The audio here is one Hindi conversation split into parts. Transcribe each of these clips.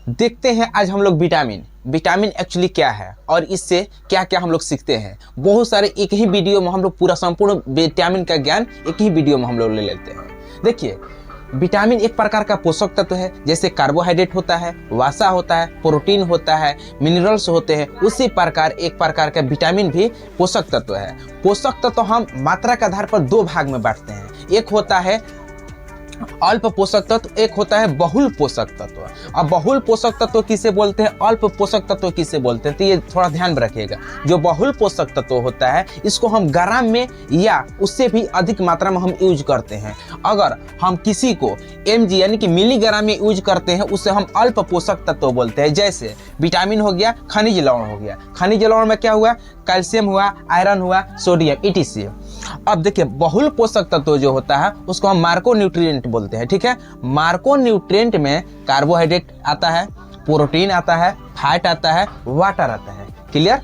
देखते हैं आज हम लोग विटामिन एक्चुअली क्या है और इससे क्या क्या हम लोग सीखते हैं। बहुत सारे एक ही वीडियो में हम लोग पूरा संपूर्ण विटामिन का ज्ञान एक ही वीडियो में हम लोग ले लेते हैं। देखिए, विटामिन एक प्रकार का पोषक तत्व है। जैसे कार्बोहाइड्रेट होता है, वसा होता है, प्रोटीन होता है, मिनरल्स होते हैं, उसी प्रकार एक प्रकार का विटामिन भी पोषक तत्व है। पोषक तत्व हम मात्रा के आधार पर दो भाग में बांटते हैं। एक होता है अल्प पोषक तत्व, एक होता है बहुल पोषक तत्व। अब बहुल पोषक तत्व किसे बोलते हैं, अल्प पोषक तत्व किसे बोलते हैं, तो ये थोड़ा ध्यान में रखिएगा। जो बहुल पोषक तत्व होता है इसको हम ग्राम में या उससे भी अधिक मात्रा में हम यूज करते हैं। अगर हम किसी को mg यानी कि मिलीग्राम में यूज करते हैं उससे हम अल्प पोषक तत्व बोलते हैं। जैसे विटामिन हो गया, खनिज लवण हो गया। खनिज लवण में क्या हुआ, कैल्शियम हुआ, आयरन हुआ, सोडियम etc। अब देखिए, बहुल पोषक तत्व जो होता है उसको हम मार्कोन्यूट्रिएंट बोलते हैं। ठीक है, मार्कोन्यूट्रिएंट में कार्बोहाइड्रेट आता है, प्रोटीन आता है, फैट आता है, वाटर आता है। क्लियर।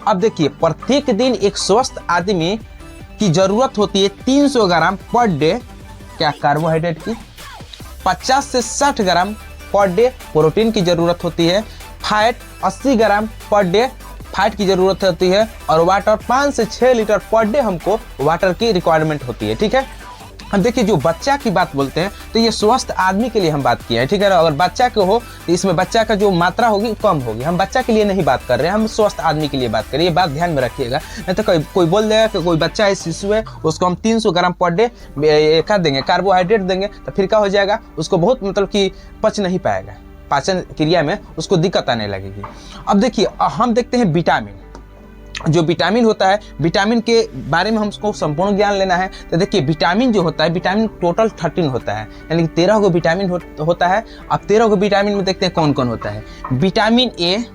अब देखिए, प्रत्येक दिन एक स्वस्थ आदमी की जरूरत होती है 300 ग्राम पर डे क्या कार्बोहाइड्रेट की, 50 से 60 ग्राम पर डे प्रोटीन की जरूरत होती है, फैट 80 ग्राम पर डे फैट की जरूरत होती है, और वाटर 5 से 6 लीटर पर डे हमको वाटर की रिक्वायरमेंट होती है। ठीक है। अब देखिए, जो बच्चा की बात बोलते हैं तो ये स्वस्थ आदमी के लिए हम बात किए हैं। ठीक है ना। अगर बच्चा को हो तो इसमें बच्चा का जो मात्रा होगी कम होगी। हम बच्चा के लिए नहीं बात कर रहे हैं, हम स्वस्थ आदमी के लिए बात कर रहे हैं। ये बात ध्यान में रखिएगा, नहीं तो कोई बोल देगा कि कोई बच्चा है, शिशु है, उसको हम 300 ग्राम पर डे कर देंगे, कार्बोहाइड्रेट देंगे, तो फिर क्या हो जाएगा, उसको बहुत मतलब कि पच नहीं पाएगा, पाचन क्रिया में उसको दिक्कत आने लगेगी। अब देखिए, हम देखते हैं विटामिन। जो विटामिन होता है, विटामिन के बारे में हमको संपूर्ण ज्ञान लेना है। तो देखिए, विटामिन जो होता है, विटामिन टोटल 13 होता है, यानी कि 13 गो विटामिन होता है। अब 13 गो विटामिन में देखते हैं कौन कौन होता है। Vitamin A,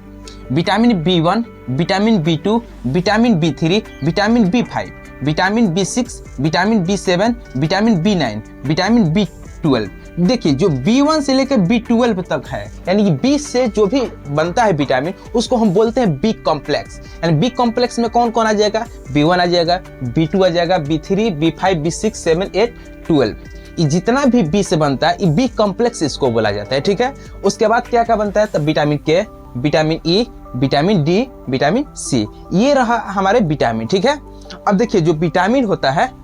vitamin B1, vitamin B2, vitamin B3, vitamin B5, vitamin B6, vitamin B7, vitamin B9, vitamin B12। देखिए, जो B1 से लेकर B12 तक है, यानी कि 20 से जो भी बनता है विटामिन उसको हम बोलते हैं बी कॉम्प्लेक्स। यानी बी कॉम्प्लेक्स में कौन कौन आ जाएगा, B1 आ जाएगा, B2 आ जाएगा, B3, B5, B6, 7, 8, 12। ये जितना भी बी से बनता है ये बी कॉम्प्लेक्स इसको बोला जाता है। ठीक है। उसके बाद क्या क्या बनता है, तब vitamin K, vitamin E, vitamin D, vitamin C, ये रहा हमारे विटामिन। ठीक है। अब देखिए, जो विटामिन होता है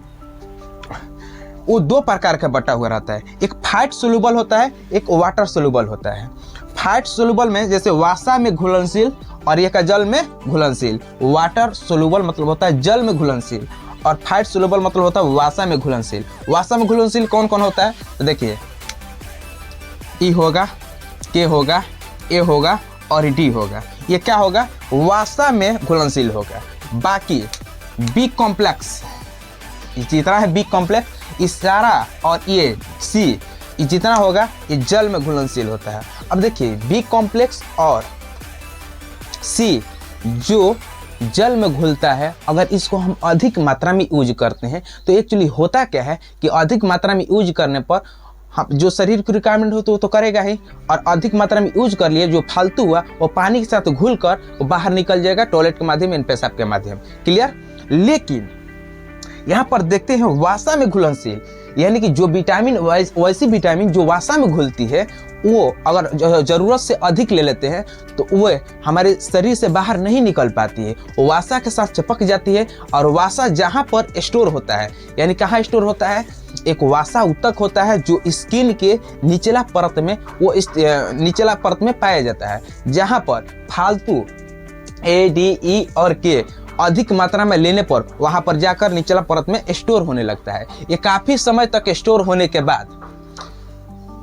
वो दो प्रकार का बटा हुआ रहता है। एक फैट सोल्यूबल होता है, एक वाटर सोल्यूबल होता है। फैट सोल्यूबल में जैसे वसा में घुलनशील और ये का जल में घुलनशील। वाटर सोल्यूबल मतलब होता है जल में घुलनशील, और फैट सोल्यूबल मतलब होता है वसा में घुलनशील। वसा में घुलनशील कौन कौन होता है, तो देखिए, ई होगा, के होगा, ए होगा और डी होगा। ये क्या होगा, वसा में घुलनशील होगा। बाकी बी कॉम्प्लेक्स जितना है, बी कॉम्प्लेक्स इस सारा और ये सी जितना होगा ये जल में घुलनशील होता है। अब देखिए, बी कॉम्प्लेक्स और सी जो जल में घुलता है, अगर इसको हम अधिक मात्रा में यूज करते हैं तो एक्चुअली होता क्या है कि अधिक मात्रा में यूज करने पर हम जो शरीर की रिक्वायरमेंट होती है वो तो करेगा ही, और अधिक मात्रा में यूज कर लिए जो फालतू हुआ वो पानी के साथ घुल कर वो बाहर निकल जाएगा टॉयलेट के माध्यम या पेशाब के माध्यम। क्लियर। लेकिन यहाँ पर देखते हैं वसा में घुलनशील, यानी कि जो विटामिन वैसी विटामिन जो वसा में घुलती है वो अगर जरूरत से अधिक ले लेते हैं तो वो हमारे शरीर से बाहर नहीं निकल पाती है, वो वसा के साथ चिपक जाती है। और वसा जहाँ पर स्टोर होता है, यानी कहाँ स्टोर होता है, एक वसा ऊतक होता है जो स्किन के निचला परत में, वो इस निचला परत में पाया जाता है, जहाँ पर फालतू ए, डी, ई और के अधिक मात्रा में लेने पर वहां पर जाकर निचला परत में स्टोर होने लगता है। ये काफी समय तक स्टोर होने के बाद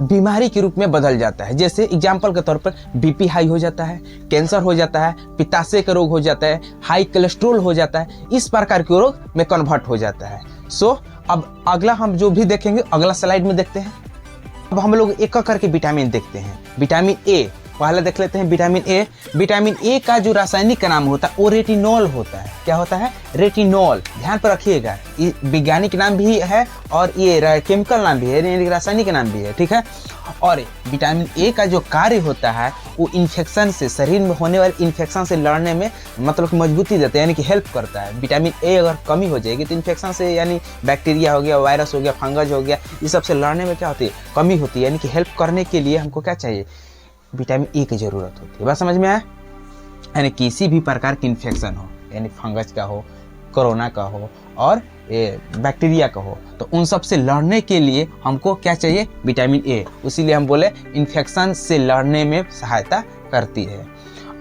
बीमारी के रूप में बदल जाता है। जैसे एग्जाम्पल के तौर पर बीपी हाई हो जाता है, कैंसर हो जाता है, पित्ताशय का रोग हो जाता है, हाई कोलेस्ट्रोल हो जाता है, इस प्रकार के रोग में कन्वर्ट हो जाता है। अब अगला हम जो भी देखेंगे अगला स्लाइड में देखते हैं। अब हम लोग एक करके विटामिन देखते हैं। विटामिन ए पहले देख लेते हैं। विटामिन ए, विटामिन ए का जो रासायनिक नाम होता है वो रेटिनॉल होता है। क्या होता है, रेटिनॉल। ध्यान पर रखिएगा, ये वैज्ञानिक नाम भी है और ये केमिकल नाम भी है, रासायनिक नाम भी है। ठीक है। और विटामिन ए का जो कार्य होता है वो इन्फेक्शन से, शरीर में होने वाले इन्फेक्शन से लड़ने में मतलब मजबूती देता है, यानी कि हेल्प करता है। विटामिन ए अगर कमी हो जाएगी तो इन्फेक्शन से, यानी बैक्टीरिया हो गया, वायरस हो गया, फंगस हो गया, ये सब से लड़ने में क्या होती है, कमी होती है। यानी कि हेल्प करने के लिए हमको क्या चाहिए, विटामिन ए की ज़रूरत होती है। बात समझ में आया? यानी किसी भी प्रकार की इन्फेक्शन हो, यानी फंगस का हो, कोरोना का हो और बैक्टीरिया का हो, तो उन सब से लड़ने के लिए हमको क्या चाहिए? Vitamin A. इसीलिए हम बोले इन्फेक्शन से लड़ने में सहायता करती है।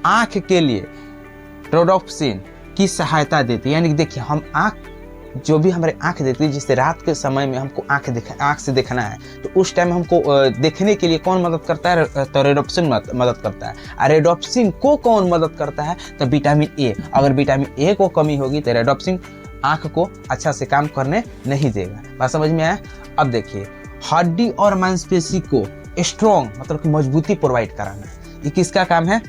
आँख के लिए रोडोप्सिन की सहायता देती है। यानी देखिए, हम आँख जो भी हमारे आँख देती है, जिससे रात के समय में हमको आँख से देखना है, तो उस टाइम हमको देखने के लिए कौन मदद करता है? तो रेडोप्सिन मदद करता है। और रेडोप्सिन को कौन मदद करता है? तो विटामिन ए। अगर विटामिन ए को कमी होगी तो रेडोप्सिन आँख को अच्छा से काम करने नहीं देगा। बात समझ में आया? अब देखिए, हड्डी और मांसपेशी को स्ट्रॉन्ग मतलब कि मजबूती प्रोवाइड कराना, ये किसका काम है?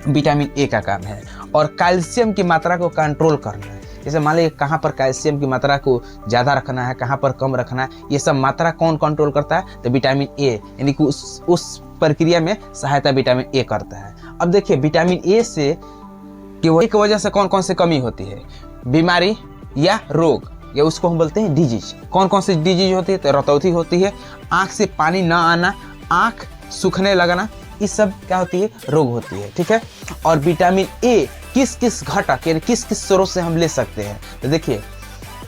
विटामिन ए का काम है। और कैल्शियम की मात्रा को कंट्रोल करना है। जैसे मान लीजिए कहाँ पर कैल्शियम की मात्रा को ज़्यादा रखना है, कहाँ पर कम रखना है, ये सब मात्रा कौन कंट्रोल करता है? तो विटामिन ए। यानी कि उस प्रक्रिया में सहायता विटामिन ए करता है। अब देखिए, विटामिन ए से की वजह से कौन कौन से कमी होती है? बीमारी या रोग, या उसको हम बोलते हैं डिजीज। कौन कौन सी डिजीज होती है? तो रतौंधी होती है, आँख से पानी न आना, आँख सूखने लगना, ये सब क्या होती है? रोग होती है। ठीक है। और विटामिन ए किस किस घटक यानी किस किस स्रोत से हम ले सकते हैं? तो देखिए,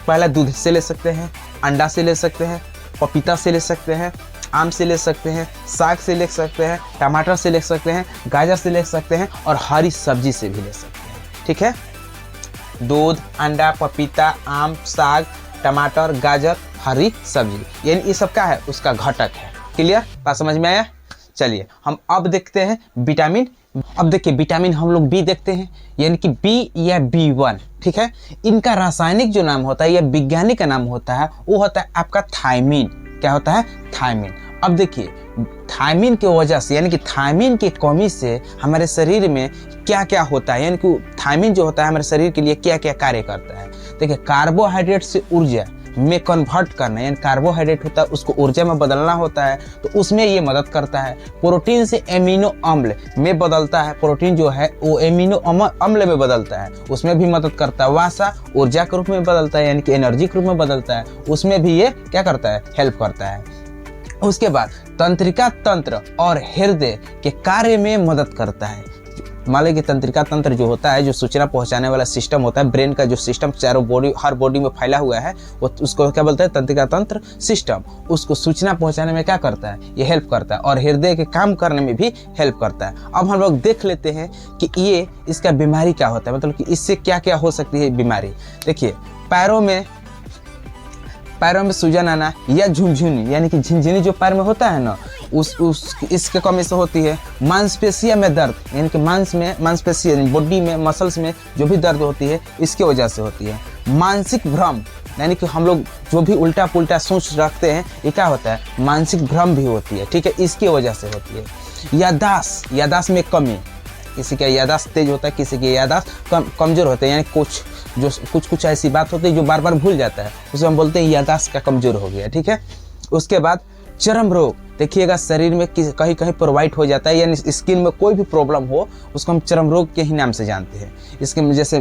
पहला दूध से ले सकते हैं, अंडा से ले सकते हैं, पपीता से ले सकते हैं, आम से ले सकते हैं, साग से ले सकते हैं, टमाटर से ले सकते हैं, गाजर से ले सकते हैं और हरी सब्जी से भी ले सकते हैं। ठीक है। दूध, अंडा, पपीता, आम, साग, टमाटर, गाजर, हरी सब्जी, यानी ये सब क्या है? उसका घटक है। क्लियर? बात समझ में आया? चलिए हम अब देखते हैं विटामिन। अब देखिए, विटामिन हम लोग बी देखते हैं, यानी कि बी या B1। ठीक है। इनका रासायनिक जो नाम होता है या वैज्ञानिक का नाम होता है, वो होता है आपका थायमीन। क्या होता है? थायमीन। अब देखिए, थायमीन की वजह से यानी कि थायमीन की कमी से हमारे शरीर में क्या क्या होता है, यानी कि थायमीन जो होता है हमारे शरीर के लिए क्या क्या कार्य करता है। देखिए, कार्बोहाइड्रेट से ऊर्जा में कन्वर्ट करना, यानी कार्बोहाइड्रेट होता है उसको ऊर्जा में बदलना होता है, तो उसमें ये मदद करता है। प्रोटीन से एमिनो अम्ल में बदलता है, प्रोटीन जो है वो एमिनो अम्ल में बदलता है, उसमें भी मदद करता है। वसा ऊर्जा के रूप में बदलता है, यानी कि एनर्जी के रूप में बदलता है, उसमें भी ये क्या करता है? हेल्प करता है। उसके बाद तंत्रिका तंत्र और हृदय के कार्य में मदद करता है। मान लीजिए कि तंत्रिका तंत्र जो होता है, जो सूचना पहुंचाने वाला सिस्टम होता है, ब्रेन का जो सिस्टम चारों बॉडी हर बॉडी में फैला हुआ है, वो उसको क्या बोलते हैं? तंत्रिका तंत्र सिस्टम। उसको सूचना पहुंचाने में क्या करता है? ये हेल्प करता है और हृदय के काम करने में भी हेल्प करता है। अब हम लोग देख लेते हैं कि ये इसका बीमारी क्या होता है, मतलब कि इससे क्या क्या हो सकती है बीमारी। देखिए, पैरों में सूजन आना या झुनझुनी, यानी कि झिनझिनी जो पैर में होता है ना, इसके कमी से होती है। मांसपेशियों में दर्द, यानी कि मांसपेशी यानी बॉडी में मसल्स में जो भी दर्द होती है, इसकी वजह से होती है। मानसिक भ्रम, यानी कि हम लोग जो भी उल्टा पुल्टा सोच रखते हैं, ये क्या होता है? मानसिक भ्रम भी होती है। ठीक है, इसकी वजह से होती है। याददाश्त में कमी, किसी का याददाश्त तेज होता है, किसी की याददाश्त कमजोर होते हैं, यानी कुछ ऐसी बात होती है जो बार बार भूल जाता है, उसे हम बोलते हैं याददाश्त का कमजोर हो गया। ठीक है। उसके बाद चर्म रोग, देखिएगा शरीर में कहीं कहीं प्रोवाइड हो जाता है, यानी स्किन में कोई भी प्रॉब्लम हो, उसको हम चर्म रोग के ही नाम से जानते हैं। इसके जैसे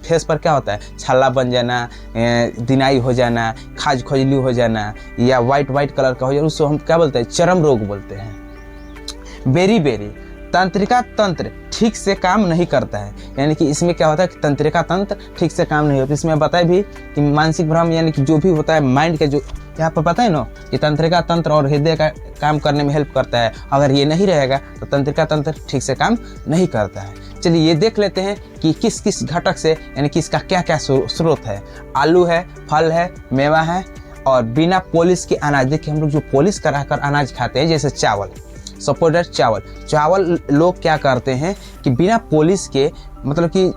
फेस पर क्या होता है? छाला बन जाना, दिनाई हो जाना, खाज खोजली हो जाना, या वाइट कलर का हो जाना, उसको हम क्या बोलते हैं? चर्म रोग बोलते हैं। बेरी तंत्रिका तंत्र ठीक से काम नहीं करता है, यानी कि इसमें क्या होता है कि तंत्रिका तंत्र ठीक से काम नहीं होता। इसमें बताए भी कि मानसिक भ्रम, यानी कि जो भी होता है माइंड के, जो यहाँ पर पता है ना कि तंत्रिका तंत्र और हृदय का काम करने में हेल्प करता है। अगर ये नहीं रहेगा तो तंत्रिका तंत्र ठीक से काम नहीं करता है। चलिए ये देख लेते हैं कि किस किस घटक से, यानी कि इसका क्या क्या स्रोत है। आलू है, फल है, मेवा है और बिना पॉलिश के अनाज। देखिए, हम लोग जो पॉलिश कराकर अनाज खाते हैं, जैसे चावल, सपोर्टेड चावल लोग क्या करते हैं कि बिना पॉलिश के, मतलब कि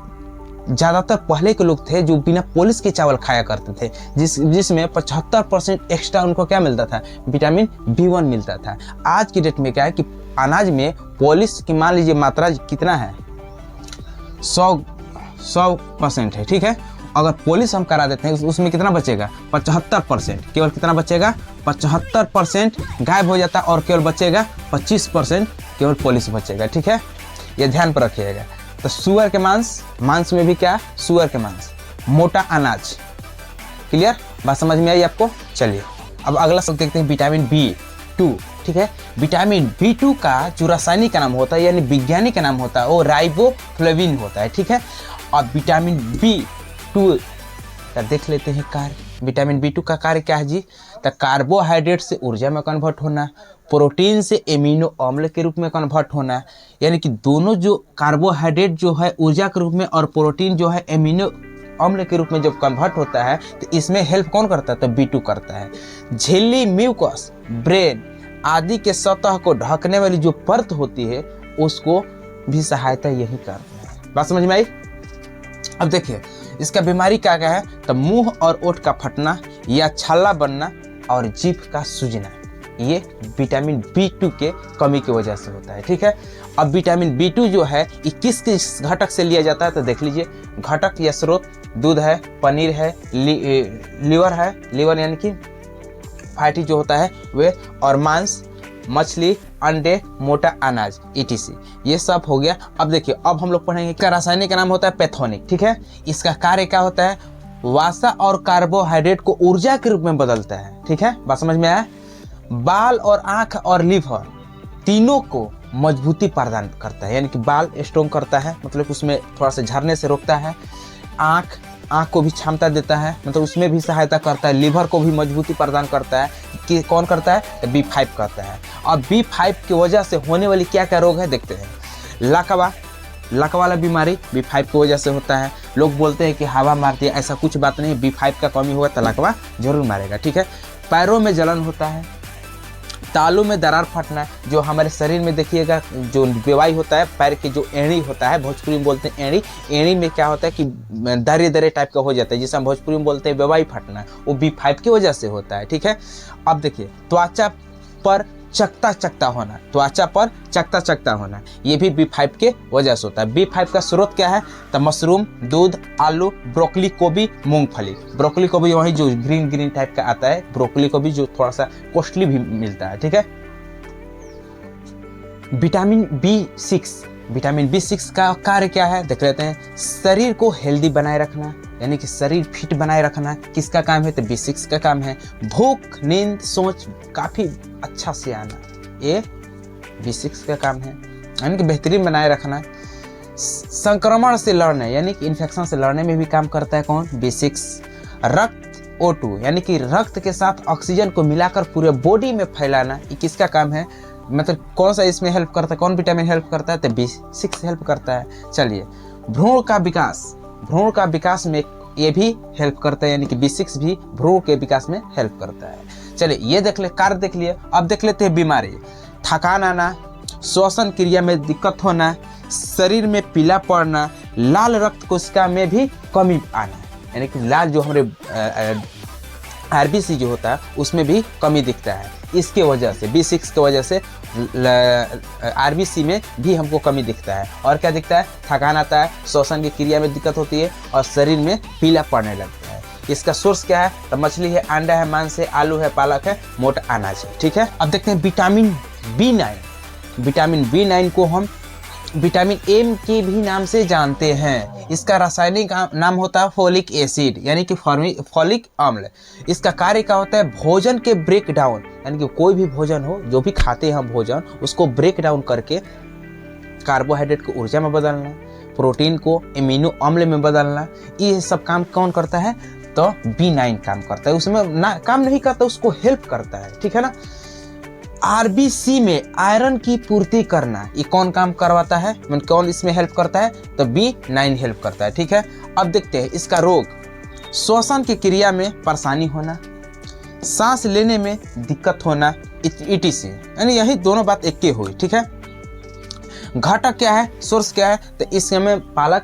ज़्यादातर पहले के लोग थे जो बिना पॉलिश के चावल खाया करते थे, जिसमें 75% एक्स्ट्रा उनको क्या मिलता था? विटामिन B1 मिलता था। आज की डेट में क्या है कि अनाज में पॉलिश की मान लीजिए मात्रा कितना है? 100% है। ठीक है। अगर पॉलिश हम करा देते हैं, उसमें कितना बचेगा? 75%। केवल कितना बचेगा? 75% गायब हो जाता है और केवल बचेगा 25% केवल पॉलिश बचेगा। ठीक है, ये ध्यान पर रखिएगा। तो सुअर के मांस में भी क्या? सुअर के मांस, मोटा अनाज। क्लियर? बात समझ में आई आपको? चलिए अब अगला सब देखते हैं विटामिन बी। B2, ठीक है। विटामिन B2 का जो रासायनिक नाम होता है यानी वैज्ञानिक नाम होता है वो राइबोफ्लेविन होता है, ठीक है। और विटामिन B2 का देख लेते हैं कार्य। विटामिन B2 का कार्य क्या है जी? तो कार्बोहाइड्रेट से ऊर्जा में कन्वर्ट होना, प्रोटीन से एमिनो अम्ल के रूप में कन्वर्ट होना, यानी कि दोनों जो कार्बोहाइड्रेट जो है ऊर्जा के रूप में और प्रोटीन जो है एमिनो अम्ल के रूप में जब कन्वर्ट होता है तो इसमें हेल्प कौन करता है? तो B2 करता है। झिल्ली, म्यूकस, ब्रेन आदि के सतह को ढकने वाली जो परत होती है उसको भी सहायता यही करता है। बात समझ में आई? अब देखिए इसका बीमारी क्या क्या है? तो मुंह और ओठ का फटना या छाला बनना और जीभ का सूजना, ये विटामिन B2 के कमी की वजह से होता है, ठीक है। अब विटामिन B2 जो है ये किस किस घटक से लिया जाता है? तो देख लीजिए घटक या स्रोत दूध है, पनीर है, लीवर है, लीवर यानी कि फैटी जो होता है वे, और मांस, मछली, अंडे, मोटा अनाज etc, ये सब हो गया। अब देखिए अब हम लोग पढ़ेंगे क्या रासायनिक का नाम होता है? पैथोनिक, ठीक है। इसका कार्य क्या होता है? वसा और कार्बोहाइड्रेट को ऊर्जा के रूप में बदलता है, ठीक है। बात समझ में आया? बाल और आंख और लीवर तीनों को मजबूती प्रदान करता है, यानी कि बाल स्ट्रॉन्ग करता है, मतलब उसमें थोड़ा सा झड़ने से रोकता है। आंख को भी क्षमता देता है, मतलब उसमें भी सहायता करता है। लीवर को भी मजबूती प्रदान करता है। कि कौन करता है? तो B5 करता है। और B5 की वजह से होने वाली क्या क्या रोग है देखते हैं। लकवा वाला बीमारी B5 की वजह से होता है। लोग बोलते हैं कि हवा मारती है, ऐसा कुछ बात नहीं। B5 का कमी हुआ तो लकवा जरूर मारेगा, ठीक है। पैरों में जलन होता है। तालू में दरार फटना, जो हमारे शरीर में देखिएगा जो बेवाई होता है, पैर के जो एड़ी होता है, भोजपुरी में बोलते हैं एड़ी, एड़ी में क्या होता है कि दरे दरे टाइप का हो जाता है, जिसे हम भोजपुरी में बोलते हैं बेवाई फटना, वो B5 की वजह से होता है, ठीक है। अब देखिए त्वचा पर चकता होना, त्वचा पर चकता होना, ये भी B5 के वजह से होता है। B5 का स्रोत क्या है? तो मशरूम, दूध, आलू, ब्रोकली, गोभी, मूंगफली। ब्रोकली को भी वही जो ग्रीन टाइप का आता है, ब्रोकली को भी जो थोड़ा सा कॉस्टली भी मिलता है, ठीक है। विटामिन B6 का कार्य क्या है देख लेते हैं। शरीर को हेल्दी बनाए रखना, यानी कि शरीर फिट बनाए रखना किसका काम है? तो B6 का काम है। भूख, नींद, सोच काफी अच्छा से आना, ये B6 का काम है, यानी कि बेहतरीन बनाए रखना। संक्रमण से लड़ने यानी कि इन्फेक्शन से लड़ने में भी काम करता है कौन? B6। रक्त O2 यानी कि रक्त के साथ ऑक्सीजन को मिलाकर पूरे बॉडी में फैलाना, ये किसका काम है? मतलब कौन सा इसमें हेल्प करता है? कौन विटामिन हेल्प करता है? तो B6 हेल्प करता है। चलिए भ्रूण का विकास में ये भी हेल्प करता है, यानी कि B6 भी भ्रूण के विकास में हेल्प करता है। चलिए ये देख ले, कार्य देख लिए। अब देख लेते हैं बीमारी। थकान आना, श्वसन क्रिया में दिक्कत होना, शरीर में पीला पड़ना, लाल रक्त कोशिका में भी कमी आना, यानी कि लाल जो हमारे RBC जो होता है उसमें भी कमी दिखता है। इसके वजह से B6 की वजह से RBC में भी हमको कमी दिखता है। और क्या दिखता है? थकान आता है, श्वसन की क्रिया में दिक्कत होती है और शरीर में पीला पड़ने लगता है। इसका सोर्स क्या है? तो मछली है, अंडा है, मांस है, आलू है, पालक है, मोटा अनाज है, ठीक है। अब देखते हैं विटामिन B9 को हम विटामिन M के भी नाम से जानते हैं। इसका रासायनिक नाम होता है फोलिक एसिड, यानी कि फॉलिक अम्ल। इसका कार्य क्या होता है? भोजन के ब्रेक डाउन, यानी कि कोई भी भोजन हो, जो भी खाते हैं हम भोजन, उसको ब्रेक डाउन करके कार्बोहाइड्रेट को ऊर्जा में बदलना, प्रोटीन को एमिनो अम्ल में बदलना, ये सब काम कौन करता है? तो B9 काम करता है। उसमें ना काम नहीं करता, उसको हेल्प करता है, ठीक है ना। RBC में आयरन की पूर्ति करना, ये कौन काम करवाता है? मतलब कौन इसमें हेल्प करता है? तो B9 हेल्प करता है, ठीक है। अब देखते हैं इसका रोग। श्वसन की क्रिया में परेशानी होना, सांस लेने में दिक्कत होना etc, यानी यही दोनों बात एक के हुई, ठीक है। घटक क्या है? सोर्स क्या है? तो इसमें पालक,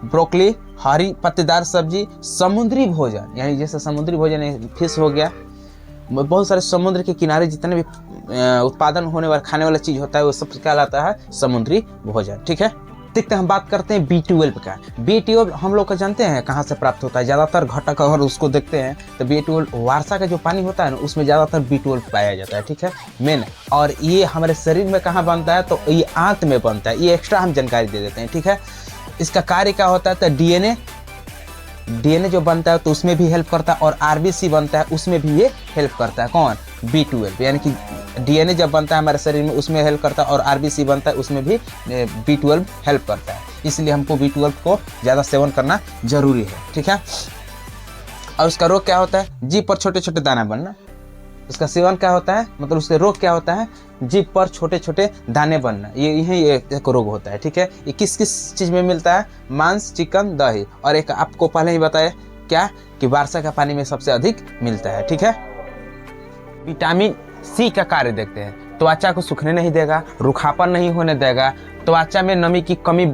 ब्रोकली, हरी पत्तेदार सब्जी, समुद्री भोजन, यानी जैसे समुद्री भोजन फिश हो गया, बहुत सारे समुद्र के किनारे जितने भी उत्पादन होने वाला खाने वाला चीज होता है वो सब क्या लाता है? समुद्री भोजन, ठीक है। देखते हैं, हम बात करते हैं B12 का। B12 हम लोग का जानते हैं कहाँ से प्राप्त होता है? ज़्यादातर घटक अगर उसको देखते हैं तो B12 वर्षा का जो पानी होता है ना, उसमें ज़्यादातर B12 पाया जाता है, ठीक है मेन। और ये हमारे शरीर में कहाँ बनता है? तो ये आंत में बनता है। ये एक्स्ट्रा हम जानकारी दे देते हैं, ठीक है। इसका कार्य क्या होता है? तो DNA डीएनए जो बनता है तो उसमें भी हेल्प करता है, और आरबीसी बनता है उसमें भी ये हेल्प करता है। कौन? B12, यानी कि डीएनए जब बनता है हमारे शरीर में उसमें हेल्प करता है, और आरबीसी बनता है उसमें भी B12 हेल्प करता है। इसलिए हमको B12 को ज़्यादा सेवन करना जरूरी है, ठीक है। और उसका रोग क्या होता है? जीभ पर छोटे छोटे दाना बनना। उसका सेवन क्या होता है, मतलब उसके रोग क्या होता है? जीभ पर छोटे छोटे दाने बनना। ये यही एक रोग होता है, ठीक है। ये किस किस चीज़ में मिलता है? मांस, चिकन, दही, और एक आपको पहले ही बताया क्या कि वर्षा का पानी में सबसे अधिक मिलता है, ठीक है। विटामिन सी का कार्य देखते हैं। त्वचा को सूखने नहीं देगा, रूखापन नहीं होने देगा, त्वचा में नमी की कमी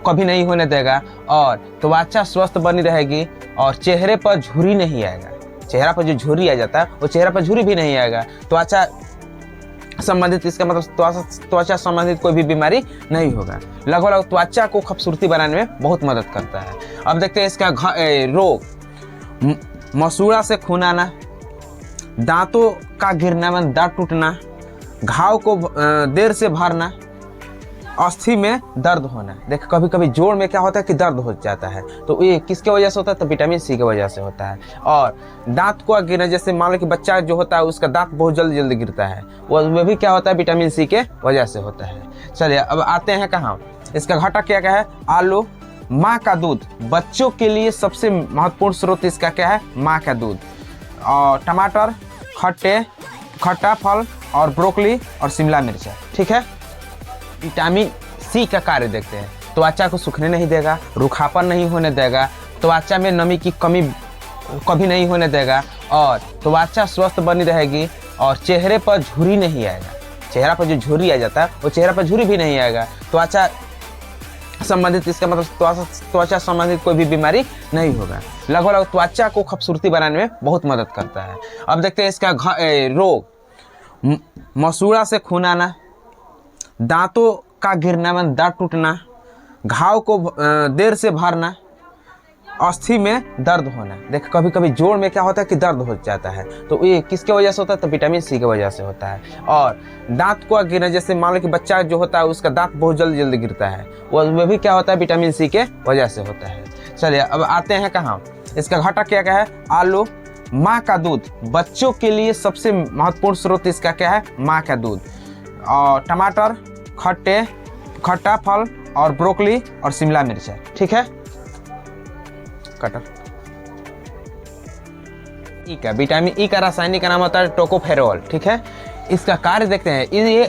कभी नहीं होने देगा, और त्वचा स्वस्थ बनी रहेगी, और चेहरे पर झुर्री नहीं आएगा। चेहरा पर जो झुर्री आ जाता है वो चेहरा पर झुर्री भी नहीं आएगा। त्वचा संबंधित, इसका मतलब त्वचा संबंधित कोई भी बीमारी नहीं होगा। लगभग त्वचा को खूबसूरती बनाने में बहुत मदद करता है। अब देखते हैं इसका रोग। मसूड़ा से खून आना, दांतों का गिरना मतलब दांत टूटना, घाव को देर से भरना, अस्थि में दर्द होना। देख कभी कभी जोड़ में क्या होता है कि दर्द हो जाता है, तो ये किसके वजह से होता है? तो विटामिन सी की वजह से होता है। और दांत को गिरना, जैसे मान लो कि बच्चा जो होता है उसका दांत बहुत जल्दी जल्दी गिरता है, वो भी क्या होता है? विटामिन सी के वजह से होता है। चलिए अब आते हैं कहाँ, इसका घटक क्या क्या है? आलू, माँ का दूध, बच्चों के लिए सबसे महत्वपूर्ण स्रोत इसका क्या है? माँ का दूध, और टमाटर, खट्टा फल, और ब्रोकली, और शिमला मिर्च, ठीक है। विटामिन सी का कार्य देखते हैं। त्वचा को सूखने नहीं देगा, रूखापन नहीं होने देगा, त्वचा में नमी की कमी कभी नहीं होने देगा, और त्वचा स्वस्थ बनी रहेगी, और चेहरे पर झुर्री नहीं आएगा। चेहरा पर जो झुर्री आ जाता है वो चेहरा पर झुर्री भी नहीं आएगा। त्वचा संबंधित, इसका मतलब त्वचा संबंधित कोई भी बीमारी नहीं होगा। लगभग त्वचा को खूबसूरती बनाने में बहुत मदद करता है। अब देखते हैं इसका रोग। मसूड़ा से खून आना, दांतों का गिरना मतलब दांत टूटना, घाव को देर से भरना, अस्थि में दर्द होना। देख कभी कभी जोड़ में क्या होता है कि दर्द हो जाता है, तो ये किसके वजह से होता है? तो विटामिन सी की वजह से होता है। और दांत को गिरना, जैसे मान लो कि बच्चा जो होता है उसका दांत बहुत जल्दी जल्दी गिरता है, वो भी क्या होता है? विटामिन सी के वजह से होता है। चलिए अब आते हैं कहाँ, इसका घटक क्या क्या है? आलू, माँ का दूध, बच्चों के लिए सबसे महत्वपूर्ण स्रोत इसका क्या है? माँ का दूध, और टमाटर, खट्टा फल, और ब्रोकली, और शिमला मिर्च, ठीक है। कटर ई का, विटामिन ई का रासायनिक नाम होता है टोकोफेरोल, ठीक है। इसका कार्य देखते हैं। ये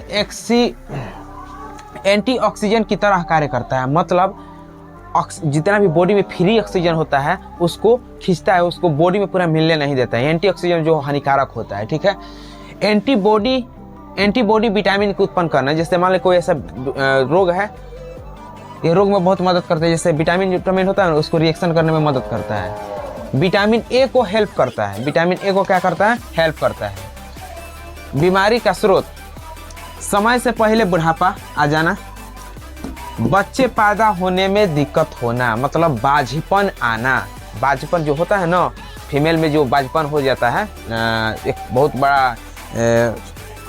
एंटीऑक्सीडेंट की तरह कार्य करता है, मतलब जितना भी बॉडी में फ्री ऑक्सीजन होता है उसको खींचता है, उसको बॉडी में पूरा मिलने नहीं देता है। एंटीऑक्सीडेंट जो हानिकारक होता है, ठीक है। एंटीबॉडी विटामिन को उत्पन्न करना, जैसे मान लो कोई ऐसा रोग है, ये रोग में बहुत मदद करता है। जैसे विटामिन होता है ना, उसको रिएक्शन करने में मदद करता है। विटामिन ए को हेल्प करता है। विटामिन ए को क्या करता है? हेल्प करता है। बीमारी का स्रोत, समय से पहले बुढ़ापा आ जाना, बच्चे पैदा होने में दिक्कत होना, मतलब बाझपन आना। बाझपन जो होता है ना, फीमेल में जो बाझपन हो जाता है, एक बहुत बड़ा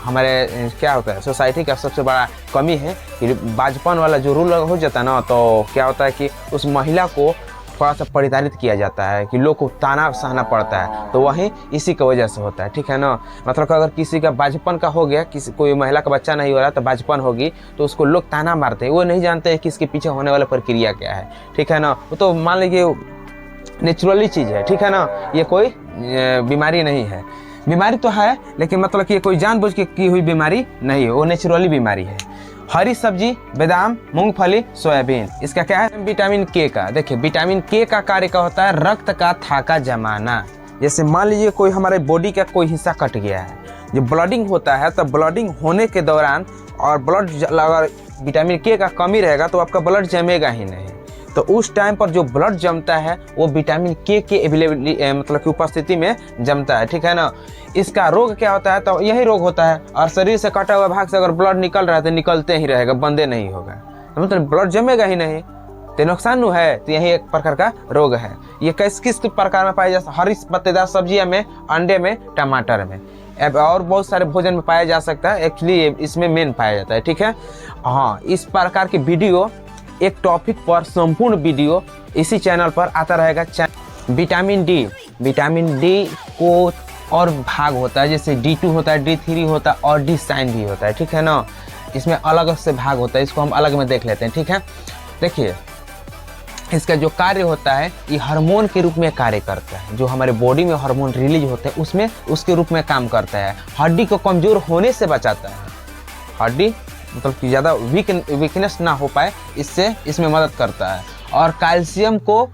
हमारे क्या होता है सोसाइटी का सबसे बड़ा कमी है कि बाझपन वाला जो रूल हो जाता है ना, तो क्या होता है कि उस महिला को थोड़ा सा परिताड़ित किया जाता है, कि लोग को ताना सहना पड़ता है, तो वही इसी की वजह से होता है, ठीक है ना। मतलब अगर किसी का बाझपन का हो गया, कोई महिला का बच्चा नहीं हो रहा तो बाझपन होगी, तो उसको लोग ताना मारते हैं, वो नहीं जानते हैं कि इसके पीछे होने वाला प्रक्रिया क्या है, ठीक है ना। वो तो मान लीजिए नेचुरली चीज़ है, ठीक है ना, ये कोई बीमारी नहीं है। बीमारी तो है लेकिन मतलब कि कोई जानबूझ के की हुई बीमारी नहीं है, वो नेचुरली बीमारी है। हरी सब्जी, बादाम, मूंगफली, सोयाबीन, इसका क्या है? विटामिन के का। देखिए विटामिन के का कार्य क्या होता है? रक्त का थाका जमाना। जैसे मान लीजिए कोई हमारे बॉडी का कोई हिस्सा कट गया है, जो ब्लडिंग होता है, तो ब्लडिंग होने के दौरान और ब्लड अगर विटामिन के का कमी रहेगा तो आपका ब्लड जमेगा ही नहीं, तो उस टाइम पर जो ब्लड जमता है वो विटामिन के अवेलेबिलिटी मतलब की उपस्थिति में जमता है, ठीक है ना। इसका रोग क्या होता है? तो यही रोग होता है, और शरीर से कटा हुआ भाग से अगर ब्लड निकल रहा है तो निकलते ही रहेगा, बंदे नहीं होगा, तो मतलब ब्लड जमेगा ही नहीं, तो नुकसान है। तो यही एक प्रकार का रोग है। ये किस प्रकार में पाया जाता है? हरी पत्तेदार सब्जियां में, अंडे में, टमाटर में, और बहुत सारे भोजन में पाया जा सकता है। एक्चुअली इसमें मेन पाया जाता है, ठीक है। हाँ, इस प्रकार की वीडियो, एक टॉपिक पर संपूर्ण वीडियो इसी चैनल पर आता रहेगा। विटामिन डी को और भाग होता है, जैसे D2 होता है, D3 होता है और डी साइन भी होता है, ठीक है ना। इसमें अलग से भाग होता है, इसको हम अलग में देख लेते हैं, ठीक है। देखिए इसका जो कार्य होता है ये हार्मोन के रूप में कार्य करता है, जो हमारे बॉडी में हार्मोन रिलीज होते हैं उसमें उसके रूप में काम करता है। हड्डी को कमज़ोर होने से बचाता है, हड्डी मतलब कि ज़्यादा वीकनेस ना हो पाए, इससे इसमें मदद करता है। और कैल्शियम को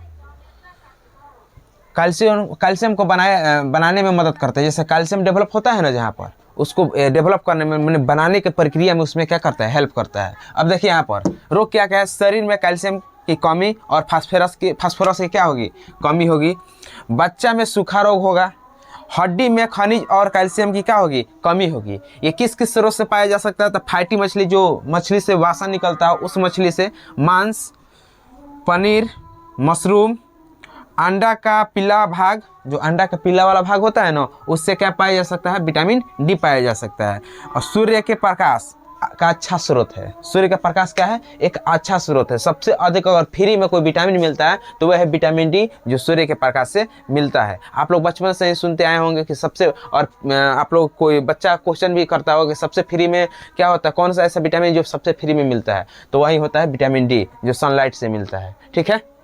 बनाने में मदद करता है। जैसे कैल्शियम डेवलप होता है ना, जहाँ पर उसको डेवलप करने में मैंने बनाने की प्रक्रिया में उसमें क्या करता है, हेल्प करता है। अब देखिए यहाँ पर रोग क्या क्या है, शरीर में कैल्शियम की कमी और फास्फोरस की क्या होगी, कमी होगी। बच्चा में सूखा रोग होगा। हड्डी में खनिज और कैल्शियम की क्या होगी, कमी होगी। ये किस किस स्रोत से पाया जा सकता है, तो फैटी मछली, जो मछली से वासा निकलता है उस मछली से, मांस, पनीर, मशरूम, अंडा का पीला भाग, जो अंडा का पीला वाला भाग होता है ना, उससे क्या पाया जा सकता है, विटामिन डी पाया जा सकता है। और सूर्य के प्रकाश का अच्छा स्रोत है। सूर्य का प्रकाश क्या है, एक अच्छा स्रोत है। सबसे अधिक अगर फ्री में कोई विटामिन मिलता है तो वह है विटामिन डी, जो सूर्य के प्रकाश से मिलता है। आप लोग बचपन से ही सुनते आए होंगे कि सबसे, और आप लोग कोई बच्चा क्वेश्चन भी करता होगा कि सबसे फ्री में क्या होता है, कौन सा ऐसा विटामिन जो सबसे फ्री में मिलता है, तो वही होता है विटामिन डी, जो सनलाइट से मिलता है, ठीक है।